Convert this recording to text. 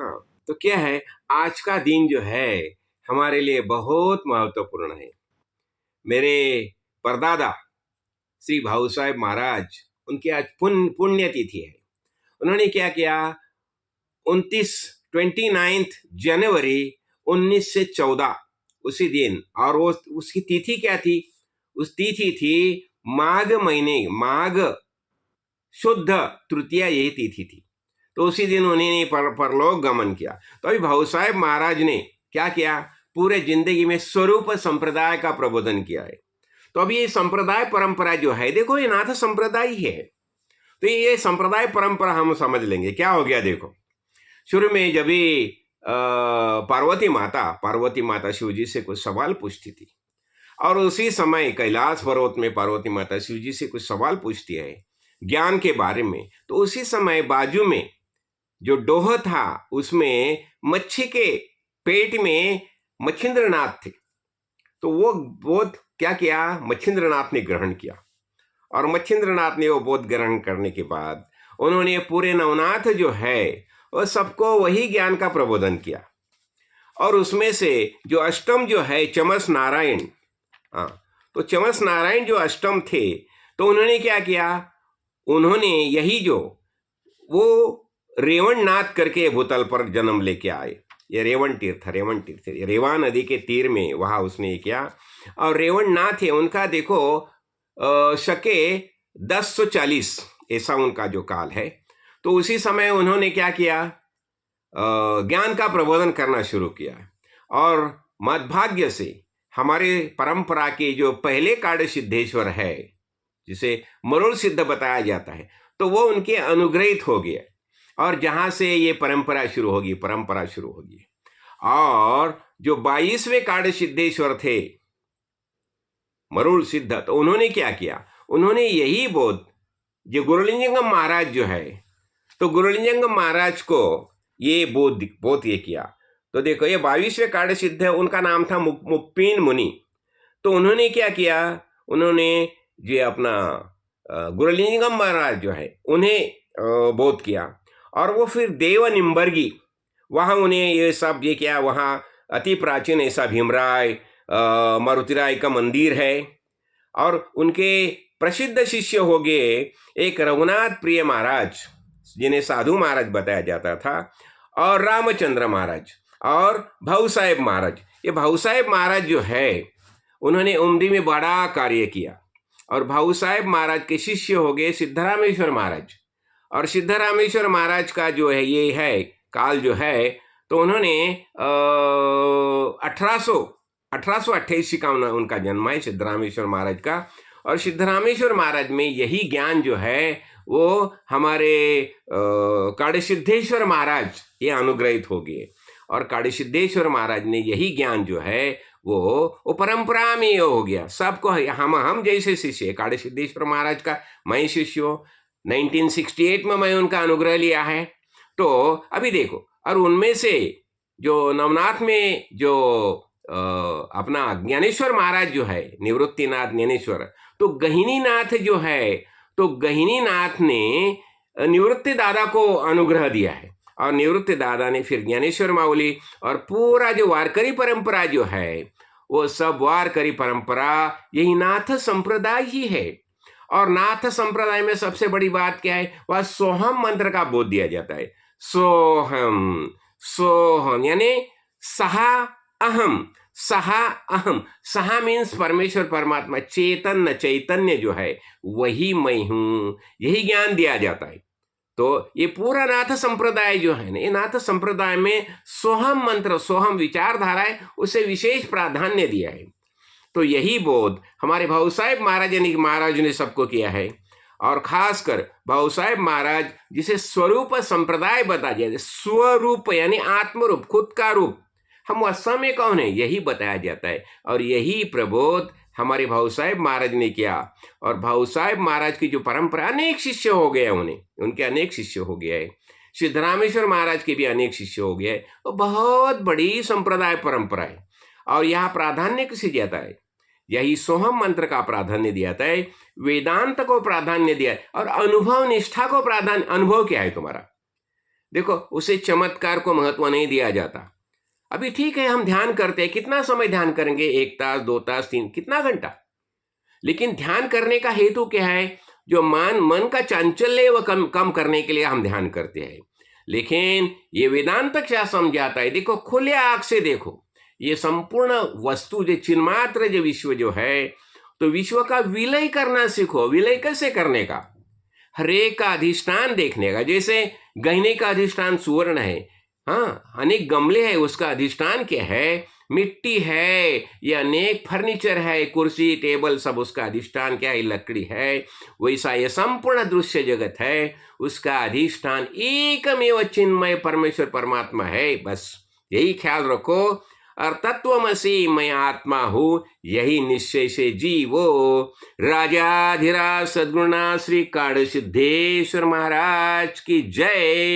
हाँ, तो क्या है, आज का दिन जो है हमारे लिए बहुत महत्वपूर्ण है। मेरे परदादा श्री भाऊ साहेब महाराज, उनकी आज पुण्यतिथि है। उन्होंने क्या किया, 29 जनवरी 1914 उसी दिन, और वो उसकी तिथि क्या थी, उस तिथि थी माघ महीने, माघ शुद्ध तृतीया, यही तिथि थी। तो उसी दिन उन्होंने परलोक गमन किया। तो अभी भाऊ साहेब महाराज ने क्या किया, पूरे जिंदगी में स्वरूप संप्रदाय का प्रबोधन किया है। तो अभी ये संप्रदाय परंपरा जो है, देखो ये नाथ संप्रदाय ही है। तो ये संप्रदाय परंपरा हम समझ लेंगे। क्या हो गया, देखो शुरू में जब भी पार्वती माता शिव जी से कुछ सवाल पूछती थी, और उसी समय कैलाश पर्वत में पार्वती माता शिव जी से कुछ सवाल पूछती है ज्ञान के बारे में। तो उसी समय बाजू में जो डोह था, उसमें मच्छी के पेट में मच्छिंद्रनाथ थे। तो वो बोध क्या किया, मच्छिंद्रनाथ ने ग्रहण किया, और मच्छिंद्रनाथ ने वो बोध ग्रहण करने के बाद उन्होंने पूरे नवनाथ जो है वो सबको वही ज्ञान का प्रबोधन किया। और उसमें से जो अष्टम जो है चमस नारायण, हाँ, तो चमस नारायण जो अष्टम थे, तो उन्होंने क्या किया, उन्होंने यही जो वो रेवण नाथ करके भूतल पर जन्म लेके आए। ये रेवण तीर्थ रेवा नदी के तीर में, वहां उसने ये किया। और रेवण नाथ है उनका, देखो शके 1040 ऐसा उनका जो काल है। तो उसी समय उन्होंने क्या किया, ज्ञान का प्रबोधन करना शुरू किया। और मद्भाग्य से हमारे परंपरा के जो पहले कार्य सिद्धेश्वर है, जिसे मरुड़ सिद्ध बताया जाता है, तो वो उनके अनुग्रहित हो गए, और जहां से ये परंपरा शुरू होगी। और जो 22वें कार्य सिद्धेश्वर थे मरुड़ सिद्ध, तो उन्होंने क्या किया, उन्होंने यही बोध, जो गुरुलिंगम महाराज जो है, तो गुरुलिंगम महाराज को ये बोध ये किया। तो देखो ये 22वें कार्य सिद्ध है, उनका नाम था मुप्पीन मुनि। तो उन्होंने क्या किया, उन्होंने जो अपना गुरुलिंगम महाराज जो है उन्हें बोध किया। और वो फिर देव निम्बर्गी, वहाँ उन्हें ये सब ये किया। वहाँ अति प्राचीन ऐसा भीमराय मारुतिराय का मंदिर है। और उनके प्रसिद्ध शिष्य हो गए एक रघुनाथ प्रिय महाराज, जिन्हें साधु महाराज बताया जाता था, और रामचंद्र महाराज, और भाऊ साहेब महाराज। ये भाऊ साहेब महाराज जो है उन्होंने उमदी में बड़ा कार्य किया। और भाऊ साहेब महाराज के शिष्य हो गए सिद्धरामेश्वर महाराज। और सिद्धरामेश्वर महाराज का जो है ये है काल जो है, तो उन्होंने 1828 का उनका जन्म है सिद्धरामेश्वर महाराज का। और सिद्धरामेश्वर महाराज में यही ज्ञान जो है वो हमारे काड़सिद्धेश्वर महाराज ये अनुग्रहित हो गए। और काड़सिद्धेश्वर महाराज ने यही ज्ञान जो है वो परंपरा में हो गया सबको। हम जैसे शिष्य, काड़सिद्धेश्वर महाराज का मैं शिष्य हूँ, 1968 में मैं उनका अनुग्रह लिया है। तो अभी देखो, और उनमें से जो नवनाथ में जो अपना ज्ञानेश्वर महाराज जो है, निवृत्तिनाथ ज्ञानेश्वर, तो गहिनीनाथ जो है, तो गहिनीनाथ ने निवृत्ति दादा को अनुग्रह दिया है। और निवृत्ति दादा ने फिर ज्ञानेश्वर माउली, और पूरा जो वारकरी परंपरा जो है वो सब वारकरी परंपरा यही नाथ संप्रदाय ही है। और नाथ संप्रदाय में सबसे बड़ी बात क्या है, वह सोहम मंत्र का बोध दिया जाता है। सोहम, सोहम यानी सहा अहम, सहा अहम। सहा मीन्स परमेश्वर परमात्मा, चैतन्य जो है वही मैं हूं, यही ज्ञान दिया जाता है। तो ये पूरा नाथ संप्रदाय जो है ना, ये नाथ संप्रदाय में सोहम मंत्र, सोहम विचारधारा है, उसे विशेष प्राधान्य दिया है। तो यही बोध हमारे भाऊ साहेब महाराज ने सबको किया है। और खासकर भाऊ साहेब महाराज जिसे स्वरूप संप्रदाय बता दिया, स्वरूप यानी आत्मरूप, खुद का रूप, हम वास्तव में कौन है यही बताया जाता है। और यही प्रबोध हमारे भाऊ साहेब महाराज ने किया। और भाऊ साहेब महाराज की जो परंपरा, अनेक शिष्य हो गए, उनके अनेक शिष्य हो गए हैं। सिद्धरामेश्वर महाराज के भी अनेक शिष्य हो गए। तो बहुत बड़ी संप्रदाय परंपरा है। और यहाँ प्राधान्य किसे जाता है, यही सोहम मंत्र का प्राधान्य दिया जाता है, वेदांत को प्राधान्य दिया है, और अनुभव निष्ठा को प्राधान्य। अनुभव क्या है तुम्हारा, देखो, उसे चमत्कार को महत्व नहीं दिया जाता। अभी ठीक है, हम ध्यान करते हैं, कितना समय ध्यान करेंगे? 1 तास, 2 तास, 3, कितना घंटा? लेकिन ध्यान करने का हेतु क्या है? जो मन का चांचल्य है, वह कम कम करने के लिए हम ध्यान करते हैं। लेकिन ये वेदांत क्या समझाता है? देखो, खुले आंख से देखो, ये संपूर्ण वस्तु जो चिन्मात्र जो विश्व जो है, तो विश्व का विलय करना सीखो। विलय कैसे करने का? हरेक का अधिष्ठान देखने का। जैसे गहने का अधिष्ठान सुवर्ण है, हाँ, अनेक गमले हैं, उसका अधिष्ठान क्या है? मिट्टी है। ये अनेक फर्नीचर है, कुर्सी टेबल, सब उसका अधिष्ठान क्या है? लकड़ी है। वैसा ये संपूर्ण दृश्य जगत है, उसका अधिष्ठान एकमेव चिन्मय परमेश्वर परमात्मा है। बस यही ख्याल रखो। और तत्वमसि मैं आत्मा हूं, यही निश्चय से जीवो। राजाधिराज सद्गुरुनाथ श्री काड़ सिद्धेश्वर महाराज की जय।